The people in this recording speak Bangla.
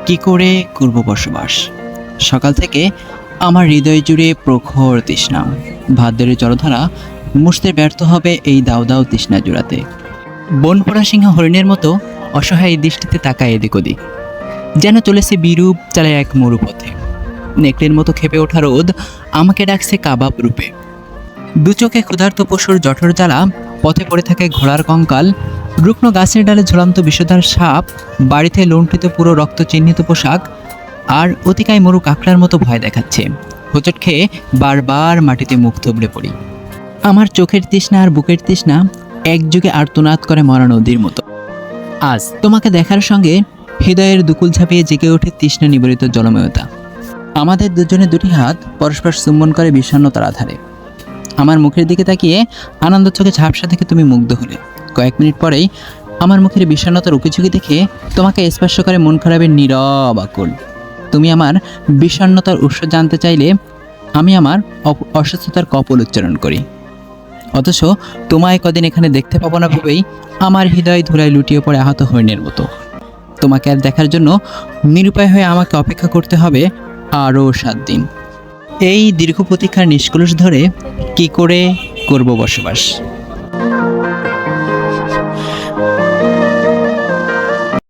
কি করে করব বসবাস? সকাল থেকে আমার হৃদয় জুড়ে প্রখর তৃষ্ণা। ভাদ্রের জলধারা মুছতে ব্যর্থ হবে এই দাউ দাউ তৃষ্ণা জুড়াতে। বন পোড়া সিংহ হরিণের মতো অসহায় দৃষ্টিতে তাকায় এদিক ওদিক, যেন চলেছে বিরূপ চালে এক মরুপথে। নেকড়ের মতো খেপে ওঠা রোদ আমাকে ডাকছে কাবাব রূপে। দু চোখে ক্ষুধার্ত পশুর জঠর জ্বালা, পথে পড়ে থাকে ঘোড়ার কঙ্কাল, রুগ্ন গাছের ডালে ঝুলন্ত বিষধর সাপ, বাড়িতে লুণ্ঠিত পুরো রক্ত চিহ্নিত পোশাক, আর অতিকায় মরু কাঁকড়ার মতো ভয় দেখাচ্ছে। হোঁচট খেয়ে বারবার মাটিতে মুখ থুবড়ে পড়ি। আমার চোখের তৃষ্ণা আর বুকের তৃষ্ণা একযোগে আর্তনাদ করে মরা নদীর মতো। আজ তোমাকে দেখার সঙ্গে হৃদয়ের দুকুল ঝাঁপিয়ে জেগে ওঠে তৃষ্ণা নিবরিত জলময়তা। আমাদের দুজনের দুটি হাত পরস্পর চুম্বন করে বিষণ্ণতার আধারে। আমার মুখের দিকে তাকিয়ে আনন্দ চোখে ঝাপসা থেকে তুমি মুগ্ধ হলে। কয়েক মিনিট পরেই আমার মুখের বিষণ্ণতার উকিঝুঁকি দেখে তোমাকে স্পর্শ করে মন খারাপের নীরব আকুল। তুমি আমার বিষণ্ণতার উৎস জানতে চাইলে আমি আমার অসুস্থতার কপল উচ্চারণ করি। অথচ তোমায় কদিন এখানে দেখতে পাবো না ভেবেই আমার হৃদয় ধুলায় লুটিয়ে পড়ে আহত হরিণের মতো। তোমাকে আর দেখার জন্য নিরুপায় হয়ে আমাকে অপেক্ষা করতে হবে আরও 7 দিন। এই দীর্ঘ প্রতীক্ষার নিষ্কলুষ ধরে কি করে করব বসবাস?